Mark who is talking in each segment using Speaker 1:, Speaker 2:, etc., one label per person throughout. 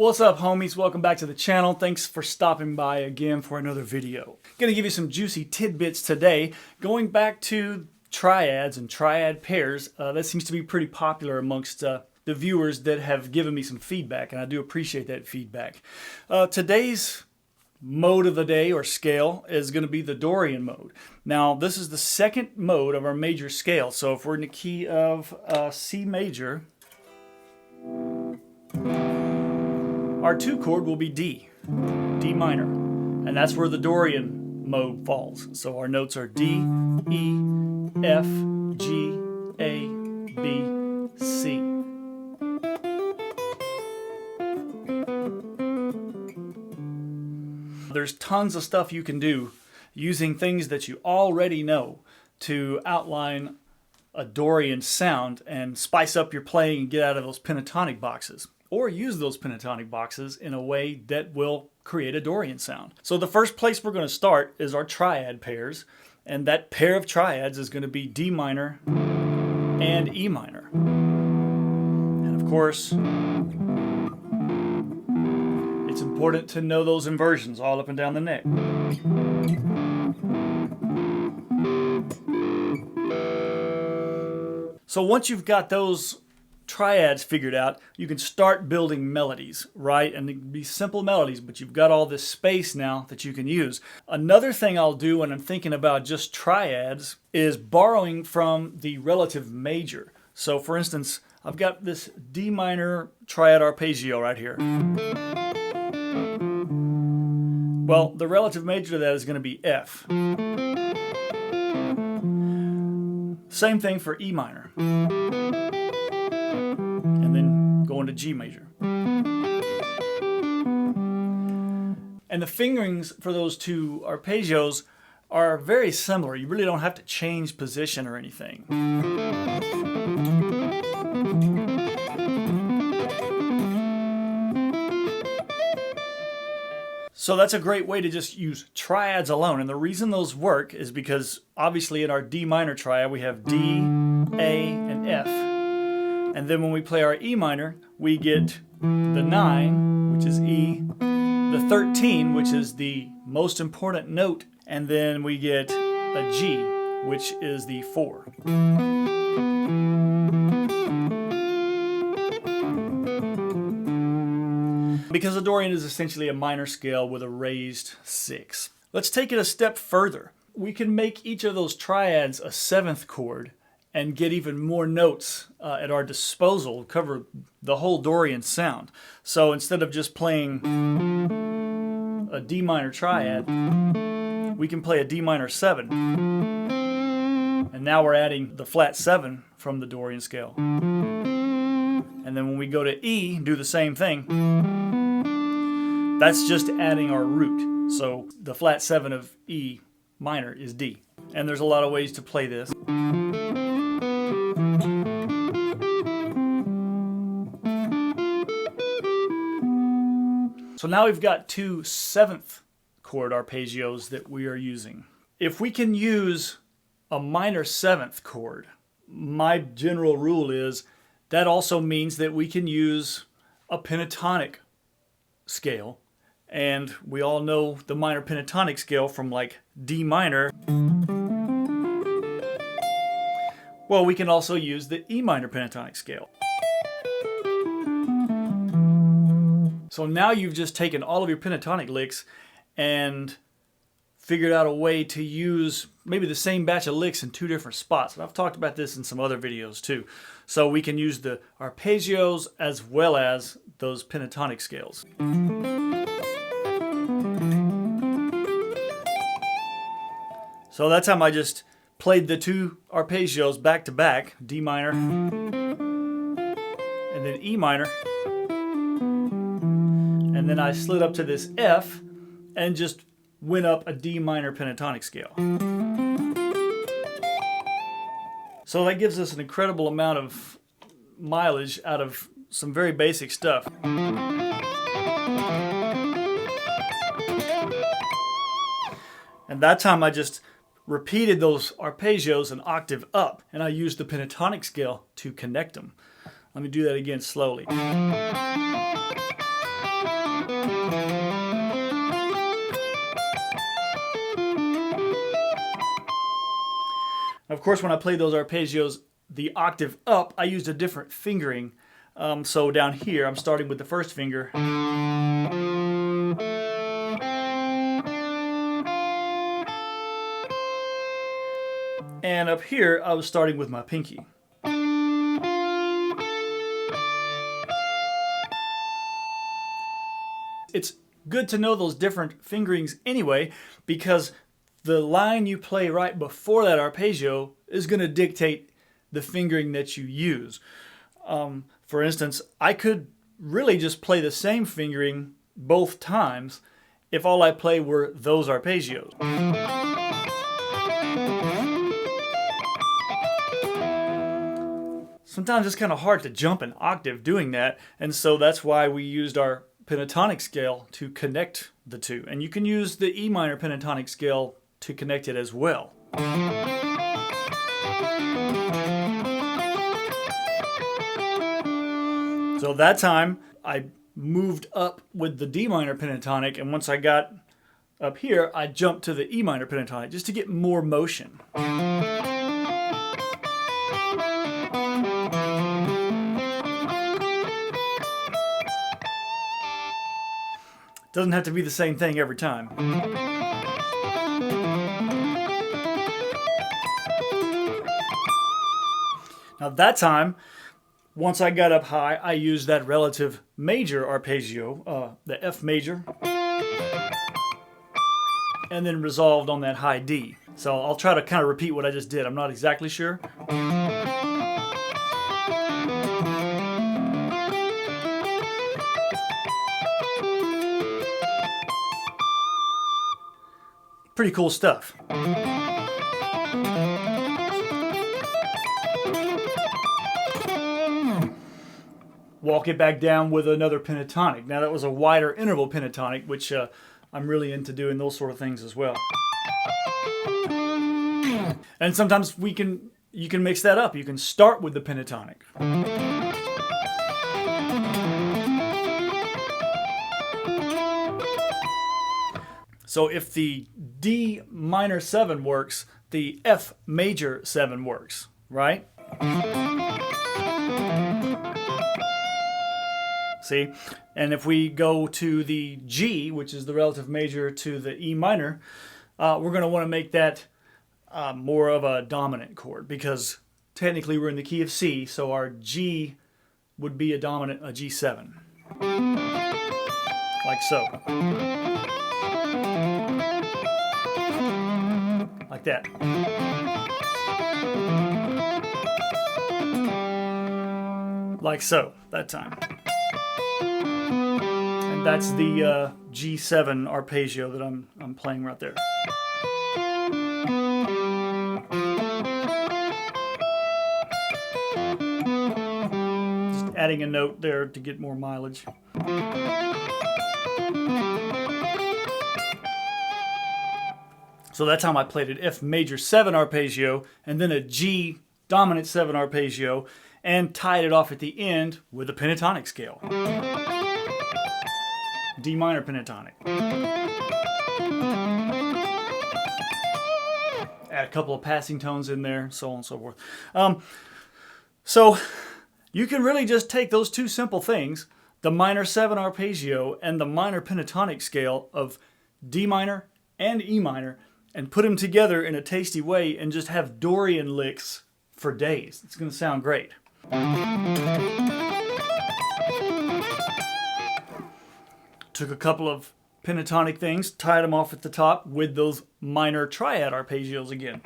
Speaker 1: What's up, homies? Welcome back to the channel. Thanks for stopping by again for another video. Gonna give you some juicy tidbits today. Going back to triads and triad pairs, that seems to be pretty popular amongst the viewers that have given me some feedback, and I do appreciate that feedback. Today's mode of the day or scale is going to be the Dorian mode. Now, this is the second mode of our major scale. So if we're in the key of C major, our 2 chord will be D, D minor, and that's where the Dorian mode falls. So our notes are D, E, F, G, A, B, C. There's tons of stuff you can do using things that you already know to outline a Dorian sound and spice up your playing and get out of those pentatonic boxes. Or use those pentatonic boxes in a way that will create a Dorian sound. So the first place we're going to start is our triad pairs. And that pair of triads is going to be D minor and E minor. And of course, it's important to know those inversions all up and down the neck. So once you've got those triads figured out, you can start building melodies, right? And they can be simple melodies, but you've got all this space now that you can use. Another thing I'll do when I'm thinking about just triads is borrowing from the relative major. So for instance, I've got this D minor triad arpeggio right here. Well, the relative major to that is going to be F. Same thing for E minor. And then going to G major. And the fingerings for those two arpeggios are very similar. You really don't have to change position or anything. So that's a great way to just use triads alone. And the reason those work is because obviously in our D minor triad we have D, A, and F. And then when we play our E minor, we get the 9, which is E, the 13, which is the most important note, and then we get a G, which is the 4. Because the Dorian is essentially a minor scale with a raised 6. Let's take it a step further. We can make each of those triads a 7th chord and get even more notes at our disposal, cover the whole Dorian sound. So instead of just playing a D minor triad, we can play a D minor 7. And now we're adding the flat 7 from the Dorian scale. And then when we go to E, do the same thing. That's just adding our root. So the flat 7 of E minor is D. And there's a lot of ways to play this. So now we've got 2 7th chord arpeggios that we are using. If we can use a minor 7th chord, my general rule is that also means that we can use a pentatonic scale. And we all know the minor pentatonic scale from like D minor. Well, we can also use the E minor pentatonic scale. So now you've just taken all of your pentatonic licks and figured out a way to use maybe the same batch of licks in 2 different spots. And I've talked about this in some other videos too. So we can use the arpeggios as well as those pentatonic scales. So that time I just played the 2 arpeggios back to back, D minor and then E minor. And then I slid up to this F and just went up a D minor pentatonic scale. So that gives us an incredible amount of mileage out of some very basic stuff. And that time I just repeated those arpeggios an octave up, and I used the pentatonic scale to connect them. Let me do that again slowly. Of course, when I played those arpeggios the octave up, I used a different fingering. So down here, I'm starting with the first finger. And up here, I was starting with my pinky. It's good to know those different fingerings anyway, because the line you play right before that arpeggio is going to dictate the fingering that you use. For instance, I could really just play the same fingering both times if all I play were those arpeggios. Sometimes it's kind of hard to jump an octave doing that, and so that's why we used our pentatonic scale to connect the two. And you can use the E minor pentatonic scale to connect it as well. So that time I moved up with the D minor pentatonic, and once I got up here, I jumped to the E minor pentatonic just to get more motion. Doesn't have to be the same thing every time. Now that time, once I got up high, I used that relative major arpeggio, the F major, and then resolved on that high D. So I'll try to kind of repeat what I just did. I'm not exactly sure. Pretty cool stuff. Walk it back down with another pentatonic. Now that was a wider interval pentatonic, which I'm really into doing those sort of things as well. And sometimes you can mix that up. You can start with the pentatonic. So if the D minor 7 works, the F major 7 works, right? See? And if we go to the G, which is the relative major to the E minor, we're going to want to make that more of a dominant chord, because technically we're in the key of C, so our G would be a dominant, a G7. Like so. Like that. Like so, that time. And that's the G7 arpeggio that I'm playing right there. Just adding a note there to get more mileage. So that's how I played it. F major 7 arpeggio, and then a G dominant 7 arpeggio, and tied it off at the end with a pentatonic scale. D minor pentatonic. Add a couple of passing tones in there, so on and so forth. So you can really just take those two simple things, the minor 7 arpeggio and the minor pentatonic scale of D minor and E minor, and put them together in a tasty way and just have Dorian licks for days. It's going to sound great. Took a couple of pentatonic things, tied them off at the top with those minor triad arpeggios again.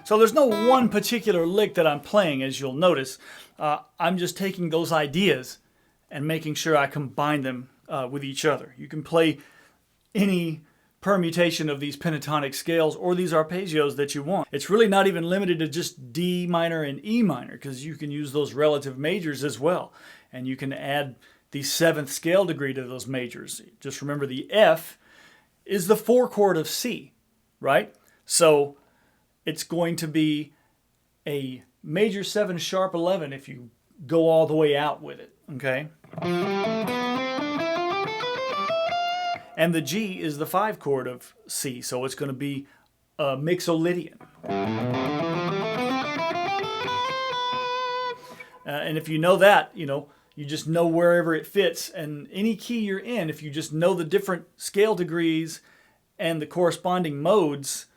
Speaker 1: So there's no one particular lick that I'm playing, as you'll notice. I'm just taking those ideas and making sure I combine them with each other. You can play any permutation of these pentatonic scales or these arpeggios that you want. It's really not even limited to just D minor and E minor, because you can use those relative majors as well. And you can add the 7th scale degree to those majors. Just remember the F is the 4 chord of C, right? So it's going to be a major 7 sharp 11 if you go all the way out with it, okay? And the G is the 5 chord of C, so it's going to be mixolydian. And if you know that, you just know wherever it fits, and any key you're in, if you just know the different scale degrees and the corresponding modes,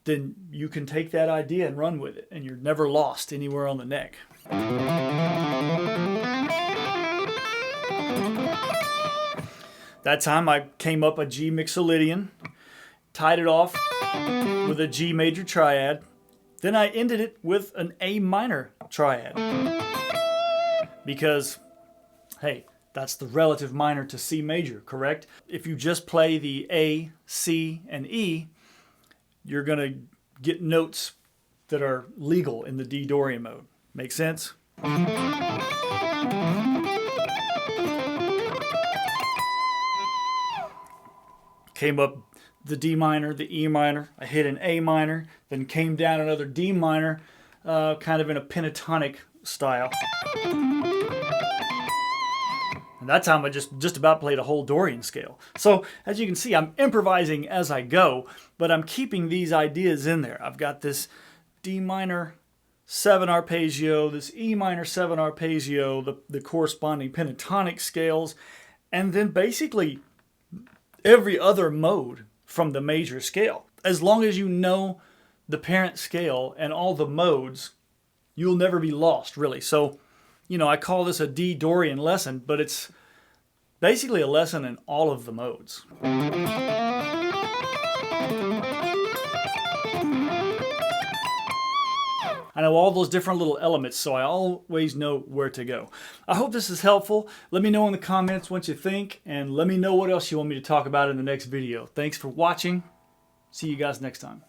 Speaker 1: then you can take that idea and run with it, and you're never lost anywhere on the neck. That time I came up a G mixolydian, tied it off with a G major triad, then I ended it with an A minor triad. Because, hey, that's the relative minor to C major, correct? If you just play the A, C, and E, you're going to get notes that are legal in the D Dorian mode. Make sense? Came up the D minor, the E minor, I hit an A minor, then came down another D minor, kind of in a pentatonic style. And that time I just about played a whole Dorian scale. So as you can see, I'm improvising as I go, but I'm keeping these ideas in there. I've got this D minor 7 arpeggio, this E minor 7 arpeggio, the corresponding pentatonic scales, and then basically every other mode from the major scale. As long as you know the parent scale and all the modes, you'll never be lost, really. So, I call this a D Dorian lesson, but it's basically a lesson in all of the modes. I know all those different little elements, so I always know where to go. I hope this is helpful. Let me know in the comments what you think, and let me know what else you want me to talk about in the next video. Thanks for watching. See you guys next time.